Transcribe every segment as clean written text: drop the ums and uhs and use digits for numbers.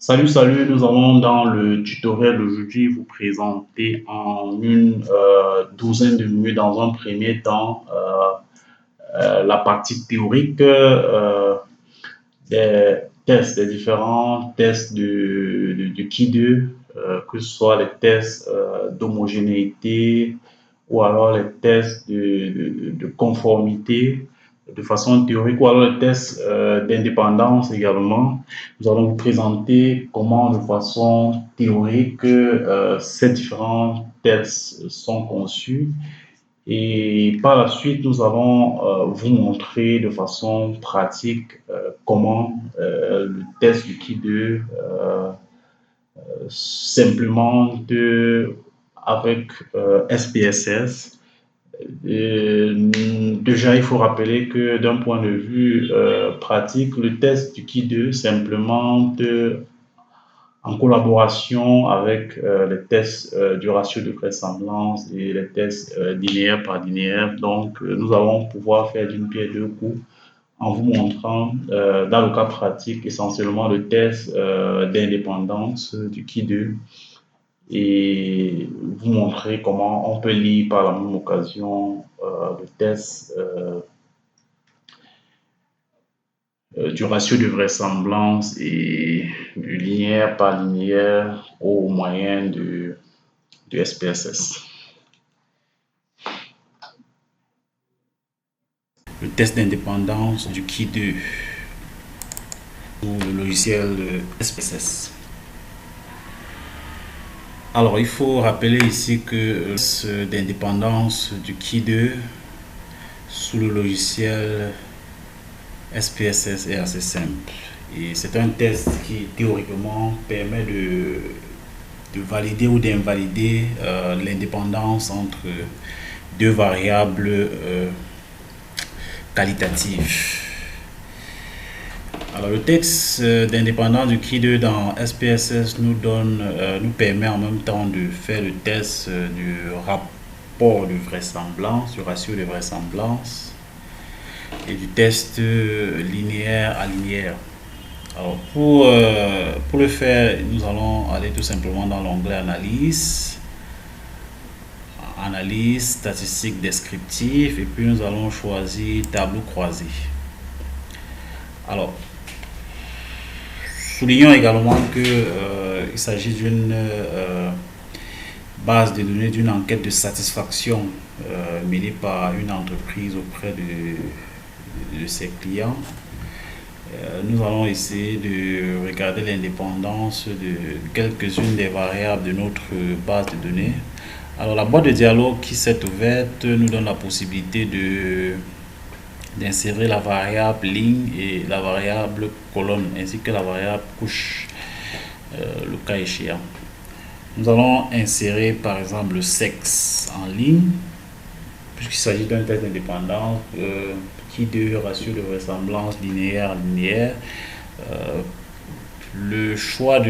Salut, nous allons dans le tutoriel d'aujourd'hui vous présenter en une douzaine de minutes dans un premier temps la partie théorique des tests, des différents tests de Ki2, que ce soit les tests d'homogénéité ou alors les tests de conformité de façon théorique ou alors les tests d'indépendance également. Nous allons vous présenter comment de façon théorique ces différents tests sont conçus et par la suite nous allons vous montrer de façon pratique comment le test du Ki2 simplement avec SPSS. Déjà, il faut rappeler que d'un point de vue pratique, le test du Ki2 simplement en collaboration avec les tests du ratio de vraisemblance et les tests linéaire par linéaire. Donc, nous allons pouvoir faire d'une pierre deux coups en vous montrant, dans le cas pratique, essentiellement le test d'indépendance du Ki2 et vous montrer comment on peut lire par la même occasion le test du ratio de vraisemblance et du linéaire par linéaire au moyen du SPSS. Le test d'indépendance du Ki2 ou le logiciel SPSS. Alors, il faut rappeler ici que le test d'indépendance du Ki2 sous le logiciel SPSS est assez simple. Et c'est un test qui théoriquement permet de valider ou d'invalider l'indépendance entre deux variables qualitatives. Alors, le texte d'indépendance du Ki2 dans SPSS nous permet en même temps de faire le test du rapport de vraisemblance, du ratio de vraisemblance et du test linéaire à linéaire. Alors, pour le faire, nous allons aller tout simplement dans l'onglet analyse statistique descriptive et puis nous allons choisir tableau croisé. Alors, soulignons également qu'il s'agit d'une base de données d'une enquête de satisfaction menée par une entreprise auprès de ses clients. Nous allons essayer de regarder l'indépendance de quelques-unes des variables de notre base de données. Alors, la boîte de dialogue qui s'est ouverte nous donne la possibilité d'insérer la variable ligne et la variable colonne ainsi que la variable couche, le cas échéant. Nous allons insérer par exemple le sexe en ligne puisqu'il s'agit d'un test d'indépendance Ki2 ratio de vraisemblance linéaire. Le fait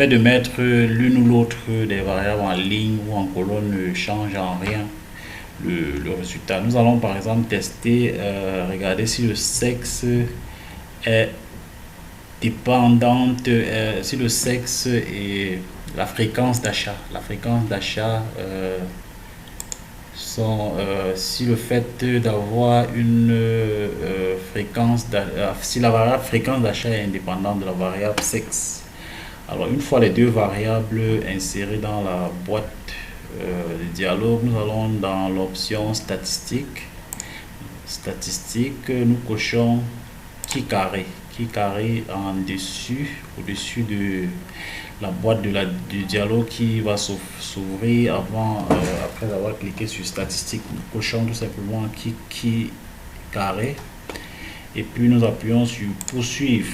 de mettre l'une ou l'autre des variables en ligne ou en colonne ne change en rien le résultat. Nous allons par exemple tester, regarder si le sexe est dépendante, si le sexe et la fréquence d'achat. La fréquence d'achat si le fait d'avoir une si la variable fréquence d'achat est indépendante de la variable sexe. Alors, une fois les deux variables insérées dans la boîte de dialogue, nous allons dans l'option statistique. Nous cochons qui carré au-dessus de la boîte du dialogue qui va s'ouvrir après avoir cliqué sur statistique. Nous cochons tout simplement qui carré et puis nous appuyons sur poursuivre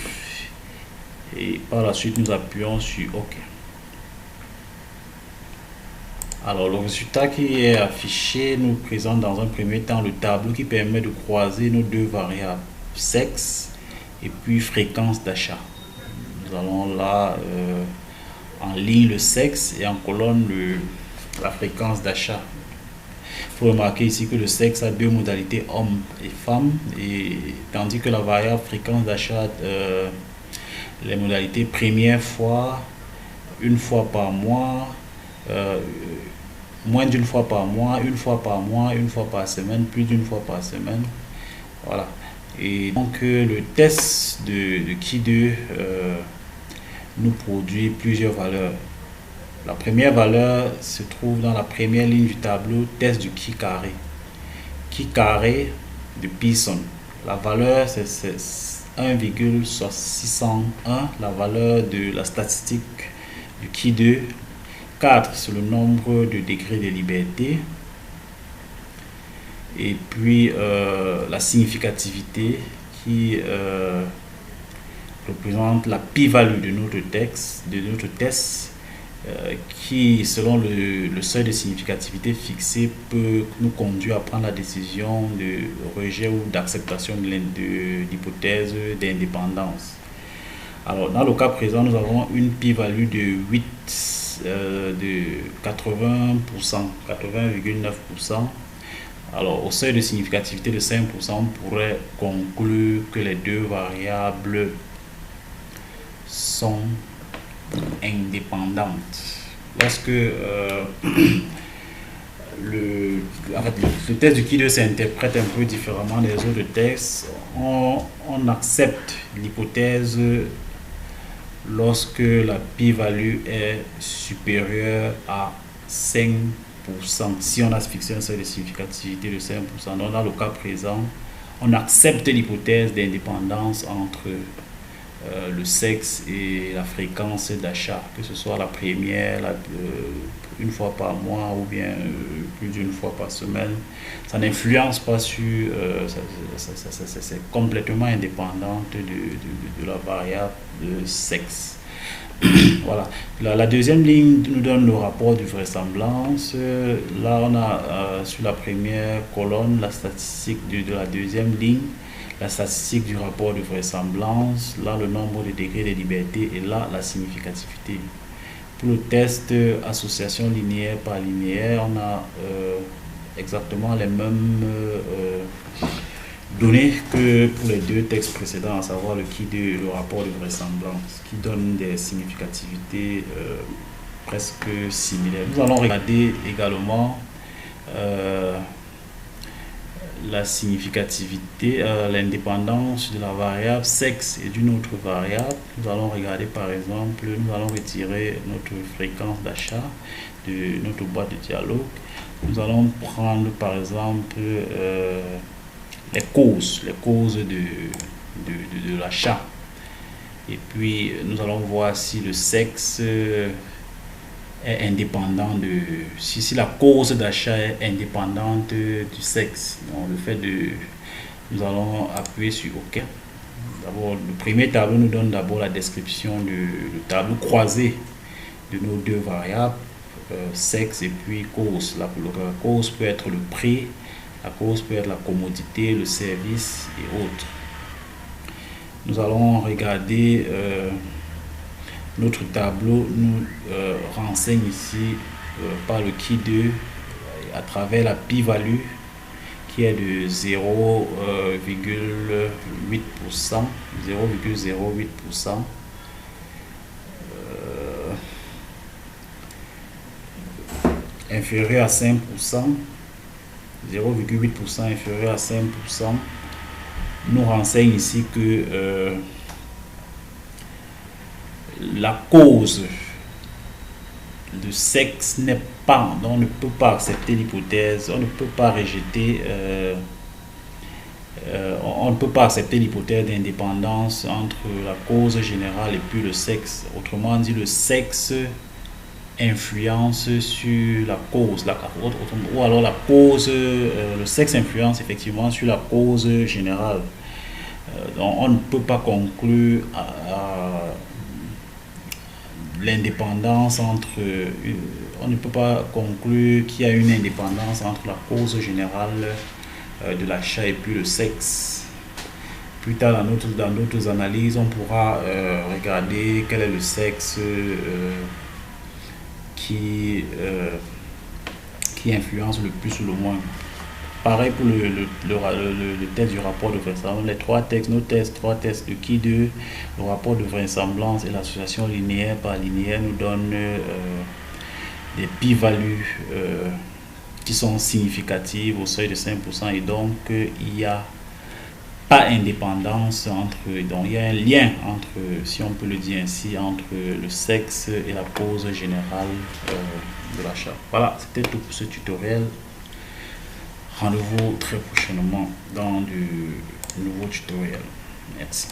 et par la suite nous appuyons sur OK. Alors, le résultat qui est affiché nous présente dans un premier temps le tableau qui permet de croiser nos deux variables, sexe et puis fréquence d'achat. Nous allons là en ligne le sexe et en colonne la fréquence d'achat. Il faut remarquer ici que le sexe a deux modalités, homme et femme, et tandis que la variable fréquence d'achat les modalités première fois, une fois par mois, moins d'une fois par mois, une fois par mois, une fois par semaine, plus d'une fois par semaine. Voilà. Et donc le test de Ki2 nous produit plusieurs valeurs. La première valeur se trouve dans la première ligne du tableau, test du Ki carré. Ki carré de Pearson. La valeur c'est 1,601, la valeur de la statistique du Ki2. 4, c'est le nombre de degrés de liberté. Et puis la significativité qui représente la p-value de notre test, qui, selon le seuil de significativité fixé, peut nous conduire à prendre la décision de rejet ou d'acceptation de l'hypothèse d'indépendance. Alors, dans le cas présent, nous avons une p-value de 8, de 80%, 80,9%. Alors, au seuil de significativité de 5%, on pourrait conclure que les deux variables sont indépendantes. Lorsque le test du Ki2 s'interprète un peu différemment des autres tests, on accepte l'hypothèse lorsque la p-value est supérieure à 5%. Si on a fixé un seuil de significativité de 5%, donc dans le cas présent, on accepte l'hypothèse d'indépendance entre le sexe et la fréquence d'achat, que ce soit la première, une fois par mois ou bien plus d'une fois par semaine. Ça n'influence pas sur, c'est complètement indépendant de la variable de sexe. Voilà. La deuxième ligne nous donne le rapport de vraisemblance. Là, on a sur la première colonne la statistique de la deuxième ligne, la statistique du rapport de vraisemblance, là le nombre de degrés de liberté et là la significativité. Pour le test association linéaire par linéaire, on a exactement les mêmes données que pour les deux textes précédents, à savoir le Ki2 et le rapport de vraisemblance, qui donnent des significativités presque similaires. Nous allons regarder également la significativité, l'indépendance de la variable sexe et d'une autre variable. Nous allons regarder par exemple, nous allons retirer notre fréquence d'achat de notre boîte de dialogue. Nous allons prendre par exemple les causes de l'achat. Et puis nous allons voir si le sexe est indépendant si la cause d'achat est indépendante du sexe. Donc nous allons appuyer sur OK. D'abord, le premier tableau nous donne d'abord la description du tableau croisé de nos deux variables, sexe et puis cause. La cause peut être le prix, la cause peut être la commodité, le service et autres. Nous allons regarder notre tableau nous renseigne ici par le Ki2 à travers la p-value qui est de 0,08%, 0,08%. Inférieur à 5%, 0,8% inférieur à 5%, nous renseigne ici que la cause de sexe n'est pas, on ne peut pas accepter l'hypothèse, on ne peut pas rejeter, on ne peut pas accepter l'hypothèse d'indépendance entre la cause générale et puis le sexe. Autrement dit, le sexe influence sur la cause, ou alors la cause, le sexe influence effectivement sur la cause générale. Donc on ne peut pas conclure à l'indépendance entre, on ne peut pas conclure qu'il y a une indépendance entre la cause générale de l'achat et puis le sexe. Plus tard dans d'autres analyses, on pourra regarder quel est le sexe qui influence le plus ou le moins. pareil pour le test du rapport de vraisemblance. Les trois tests de qui deux, le rapport de vraisemblance et l'association linéaire par linéaire nous donnent des p-values qui sont significatives au seuil de 5%, et donc il n'y a pas indépendance entre, donc il y a un lien entre, si on peut le dire ainsi, entre le sexe et la cause générale de l'achat. Voilà, c'était tout pour ce tutoriel. Rendez-vous très prochainement dans du nouveau tutoriel. Merci.